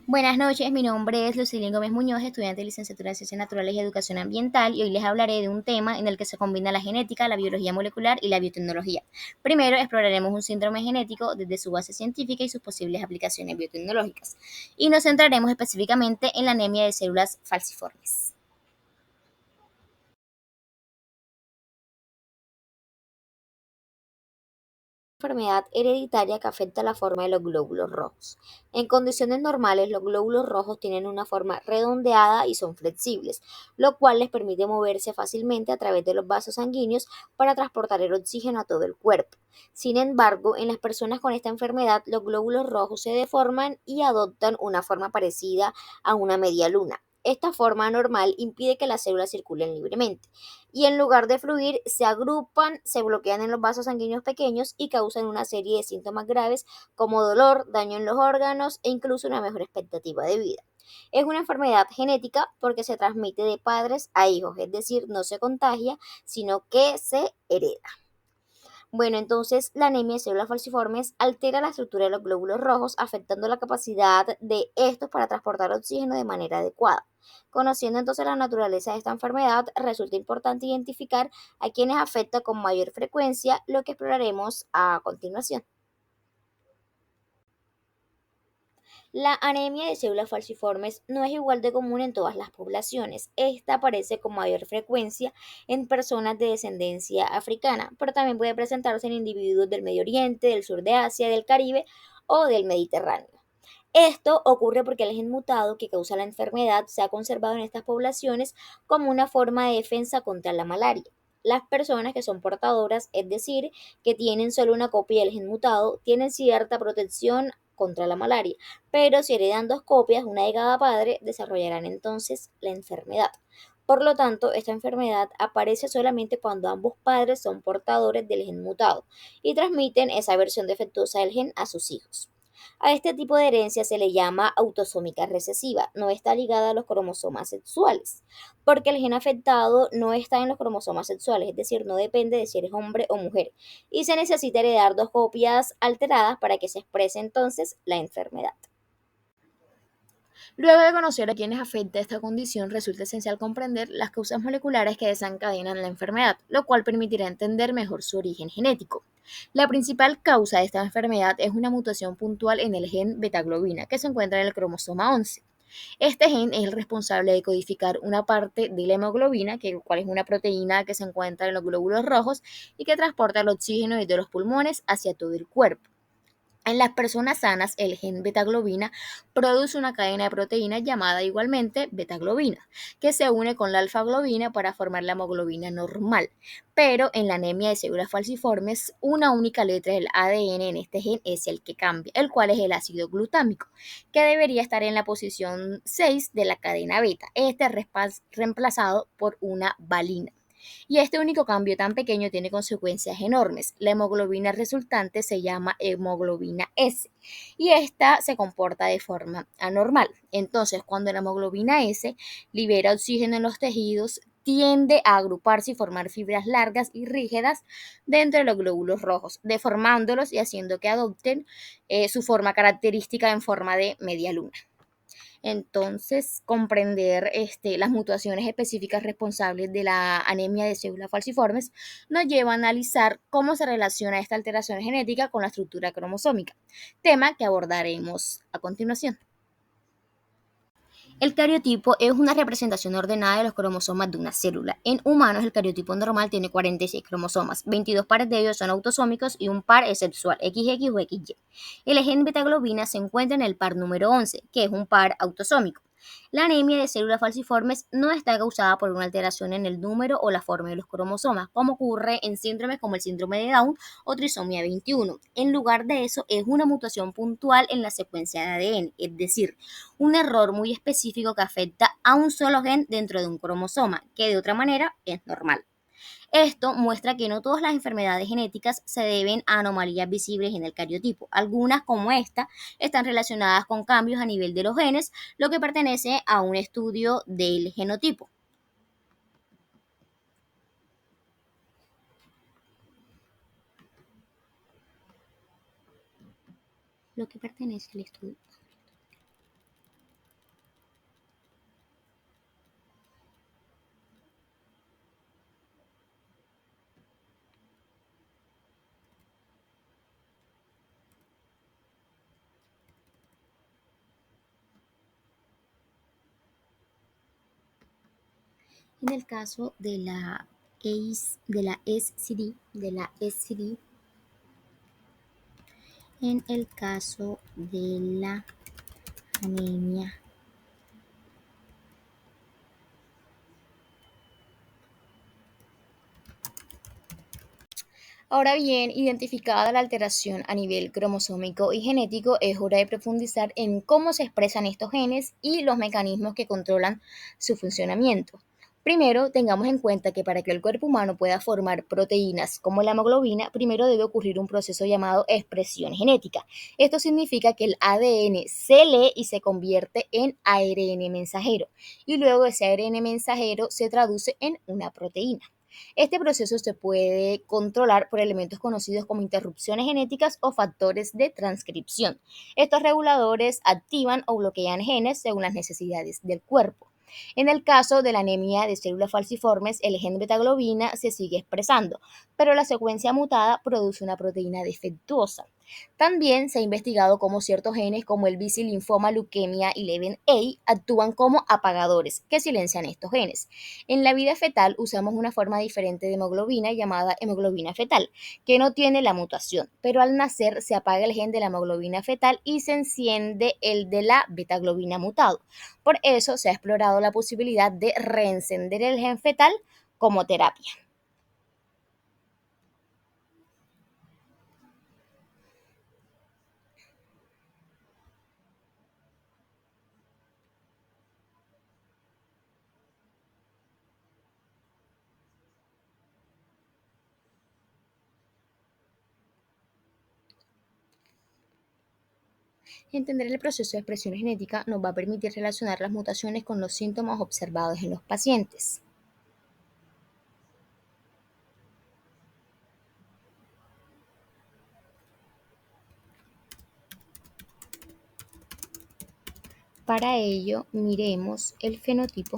Buenas noches, mi nombre es Lucilín Gómez Muñoz, estudiante de licenciatura en Ciencias Naturales y Educación Ambiental, y hoy les hablaré de un tema en el que se combina la genética, la biología molecular y la biotecnología. Primero, exploraremos un síndrome genético desde su base científica y sus posibles aplicaciones biotecnológicas, y nos centraremos específicamente en la anemia de células falciformes. Enfermedad hereditaria que afecta la forma de los glóbulos rojos. En condiciones normales, los glóbulos rojos tienen una forma redondeada y son flexibles, lo cual les permite moverse fácilmente a través de los vasos sanguíneos para transportar el oxígeno a todo el cuerpo. Sin embargo, en las personas con esta enfermedad, los glóbulos rojos se deforman y adoptan una forma parecida a una media luna. Esta forma anormal impide que las células circulen libremente y en lugar de fluir se agrupan, se bloquean en los vasos sanguíneos pequeños y causan una serie de síntomas graves como dolor, daño en los órganos e incluso una mejor expectativa de vida. Es una enfermedad genética porque se transmite de padres a hijos, es decir, no se contagia, sino que se hereda. Bueno, entonces la anemia de células falciformes altera la estructura de los glóbulos rojos, afectando la capacidad de estos para transportar oxígeno de manera adecuada. Conociendo entonces la naturaleza de esta enfermedad, resulta importante identificar a quienes afecta con mayor frecuencia, lo que exploraremos a continuación. La anemia de células falciformes no es igual de común en todas las poblaciones. Esta aparece con mayor frecuencia en personas de descendencia africana, pero también puede presentarse en individuos del Medio Oriente, del sur de Asia, del Caribe o del Mediterráneo. Esto ocurre porque el gen mutado que causa la enfermedad se ha conservado en estas poblaciones como una forma de defensa contra la malaria. Las personas que son portadoras, es decir, que tienen solo una copia del gen mutado, tienen cierta protección contra la malaria, pero si heredan dos copias, una de cada padre, desarrollarán entonces la enfermedad. Por lo tanto, esta enfermedad aparece solamente cuando ambos padres son portadores del gen mutado y transmiten esa versión defectuosa del gen a sus hijos. A este tipo de herencia se le llama autosómica recesiva, no está ligada a los cromosomas sexuales, porque el gen afectado no está en los cromosomas sexuales, es decir, no depende de si eres hombre o mujer, y se necesita heredar dos copias alteradas para que se exprese entonces la enfermedad. Luego de conocer a quienes afecta esta condición, resulta esencial comprender las causas moleculares que desencadenan la enfermedad, lo cual permitirá entender mejor su origen genético. La principal causa de esta enfermedad es una mutación puntual en el gen betaglobina, que se encuentra en el cromosoma 11. Este gen es el responsable de codificar una parte de la hemoglobina, cual es una proteína que se encuentra en los glóbulos rojos y que transporta el oxígeno desde los pulmones hacia todo el cuerpo. En las personas sanas, el gen betaglobina produce una cadena de proteínas llamada igualmente betaglobina, que se une con la alfa-globina para formar la hemoglobina normal. Pero en la anemia de células falciformes, una única letra del ADN en este gen es el que cambia, el cual es el ácido glutámico, que debería estar en la posición 6 de la cadena beta. Este es reemplazado por una valina. Y este único cambio tan pequeño tiene consecuencias enormes. La hemoglobina resultante se llama hemoglobina S y esta se comporta de forma anormal. Entonces, cuando la hemoglobina S libera oxígeno en los tejidos, tiende a agruparse y formar fibras largas y rígidas dentro de los glóbulos rojos, deformándolos y haciendo que adopten su forma característica en forma de media luna. Entonces, comprender las mutaciones específicas responsables de la anemia de células falciformes nos lleva a analizar cómo se relaciona esta alteración genética con la estructura cromosómica, tema que abordaremos a continuación. El cariotipo es una representación ordenada de los cromosomas de una célula. En humanos, el cariotipo normal tiene 46 cromosomas. 22 pares de ellos son autosómicos y un par es sexual, XX o XY. El gen betaglobina se encuentra en el par número 11, que es un par autosómico. La anemia de células falciformes no está causada por una alteración en el número o la forma de los cromosomas, como ocurre en síndromes como el síndrome de Down o trisomía 21. En lugar de eso, es una mutación puntual en la secuencia de ADN, es decir, un error muy específico que afecta a un solo gen dentro de un cromosoma, que de otra manera es normal. Esto muestra que no todas las enfermedades genéticas se deben a anomalías visibles en el cariotipo. Algunas, como esta, están relacionadas con cambios a nivel de los genes, lo que pertenece a un estudio del genotipo. Lo que pertenece al estudio. En el caso de la SCD, en el caso de la anemia Ahora bien, identificada la alteración a nivel cromosómico y genético, es hora de profundizar en cómo se expresan estos genes y los mecanismos que controlan su funcionamiento. Primero, tengamos en cuenta que para que el cuerpo humano pueda formar proteínas como la hemoglobina, primero debe ocurrir un proceso llamado expresión genética. Esto significa que el ADN se lee y se convierte en ARN mensajero, y luego ese ARN mensajero se traduce en una proteína. Este proceso se puede controlar por elementos conocidos como interrupciones genéticas o factores de transcripción. Estos reguladores activan o bloquean genes según las necesidades del cuerpo. En el caso de la anemia de células falciformes, el gen beta-globina se sigue expresando, pero la secuencia mutada produce una proteína defectuosa. También se ha investigado cómo ciertos genes como el bicilinfoma, leuquemia y Levin-A actúan como apagadores que silencian estos genes. En la vida fetal usamos una forma diferente de hemoglobina llamada hemoglobina fetal, que no tiene la mutación, pero al nacer se apaga el gen de la hemoglobina fetal y se enciende el de la betaglobina mutado. Por eso se ha explorado la posibilidad de reencender el gen fetal como terapia. Entender el proceso de expresión genética nos va a permitir relacionar las mutaciones con los síntomas observados en los pacientes. Para ello, miremos el fenotipo.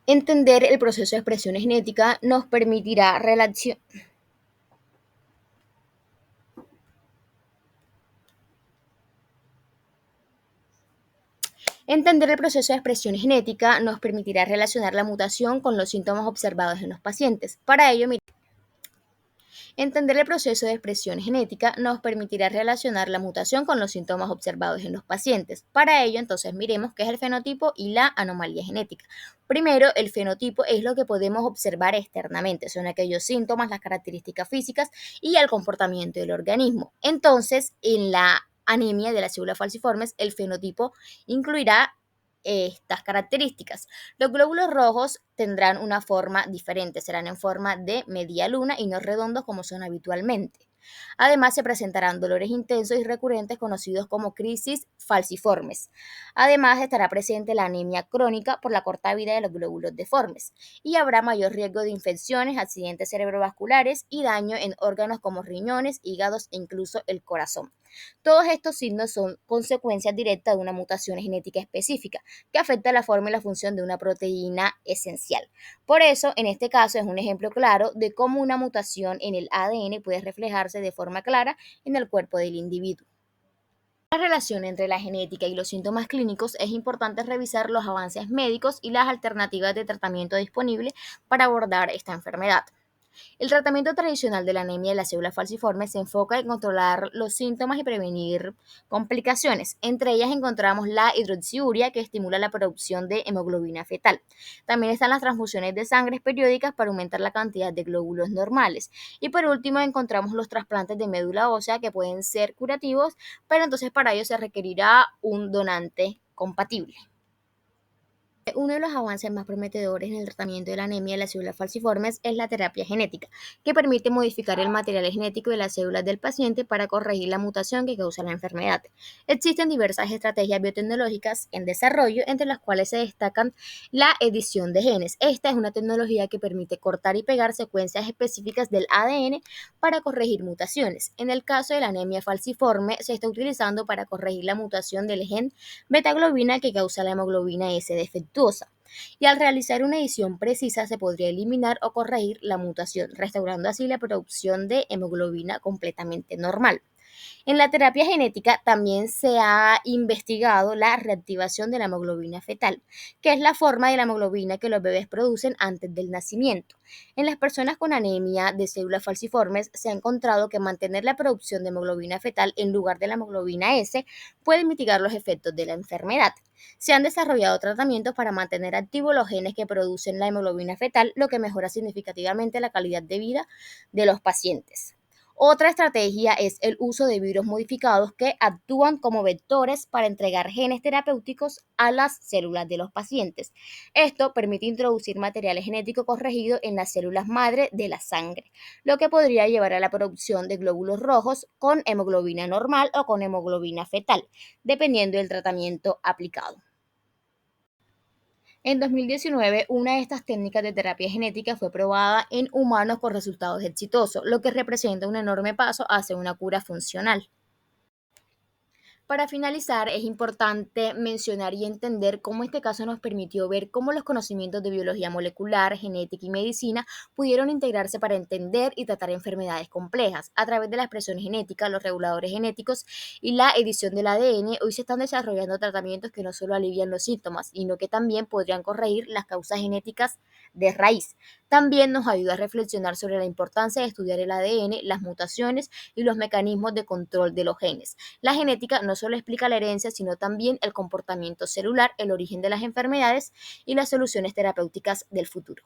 Entender el proceso de expresión genética nos permitirá relacionar. Entender el proceso de expresión genética nos permitirá relacionar la mutación con los síntomas observados en los pacientes. Para ello, entender el proceso de expresión genética nos permitirá relacionar la mutación con los síntomas observados en los pacientes. Para ello, entonces, miremos qué es el fenotipo y la anomalía genética. Primero, el fenotipo es lo que podemos observar externamente, son aquellos síntomas, las características físicas y el comportamiento del organismo. Entonces, en la anemia de las células falciformes, el fenotipo incluirá estas características. Los glóbulos rojos tendrán una forma diferente, serán en forma de media luna y no redondos como son habitualmente. Además, se presentarán dolores intensos y recurrentes conocidos como crisis falciformes. Además, estará presente la anemia crónica por la corta vida de los glóbulos deformes y habrá mayor riesgo de infecciones, accidentes cerebrovasculares y daño en órganos como riñones, hígados e incluso el corazón. Todos estos signos son consecuencias directas de una mutación genética específica que afecta la forma y la función de una proteína esencial. Por eso, en este caso, es un ejemplo claro de cómo una mutación en el ADN puede reflejarse de forma clara en el cuerpo del individuo. La relación entre la genética y los síntomas clínicos es importante revisar los avances médicos y las alternativas de tratamiento disponibles para abordar esta enfermedad. El tratamiento tradicional de la anemia de la célula falciforme se enfoca en controlar los síntomas y prevenir complicaciones. Entre ellas encontramos la hidroxiuria, que estimula la producción de hemoglobina fetal. También están las transfusiones de sangre periódicas para aumentar la cantidad de glóbulos normales. Y por último encontramos los trasplantes de médula ósea, que pueden ser curativos, pero entonces para ello se requerirá un donante compatible. Uno de los avances más prometedores en el tratamiento de la anemia de las células falciformes es la terapia genética, que permite modificar el material genético de las células del paciente para corregir la mutación que causa la enfermedad. Existen diversas estrategias biotecnológicas en desarrollo, entre las cuales se destacan la edición de genes. Esta es una tecnología que permite cortar y pegar secuencias específicas del ADN para corregir mutaciones. En el caso de la anemia falciforme, se está utilizando para corregir la mutación del gen betaglobina que causa la hemoglobina S defectuosa. y al realizar una edición precisa se podría eliminar o corregir la mutación, restaurando así la producción de hemoglobina completamente normal. En la terapia genética también se ha investigado la reactivación de la hemoglobina fetal, que es la forma de la hemoglobina que los bebés producen antes del nacimiento. En las personas con anemia de células falciformes se ha encontrado que mantener la producción de hemoglobina fetal en lugar de la hemoglobina S puede mitigar los efectos de la enfermedad. Se han desarrollado tratamientos para mantener activos los genes que producen la hemoglobina fetal, lo que mejora significativamente la calidad de vida de los pacientes. Otra estrategia es el uso de virus modificados que actúan como vectores para entregar genes terapéuticos a las células de los pacientes. Esto permite introducir material genético corregido en las células madre de la sangre, lo que podría llevar a la producción de glóbulos rojos con hemoglobina normal o con hemoglobina fetal, dependiendo del tratamiento aplicado. En 2019, una de estas técnicas de terapia genética fue probada en humanos con resultados exitosos, lo que representa un enorme paso hacia una cura funcional. Para finalizar, es importante mencionar y entender cómo este caso nos permitió ver cómo los conocimientos de biología molecular, genética y medicina pudieron integrarse para entender y tratar enfermedades complejas. A través de la expresión genética, los reguladores genéticos y la edición del ADN, hoy se están desarrollando tratamientos que no solo alivian los síntomas, sino que también podrían corregir las causas genéticas de raíz. También nos ayuda a reflexionar sobre la importancia de estudiar el ADN, las mutaciones y los mecanismos de control de los genes. La genética no solo explica la herencia, sino también el comportamiento celular, el origen de las enfermedades y las soluciones terapéuticas del futuro.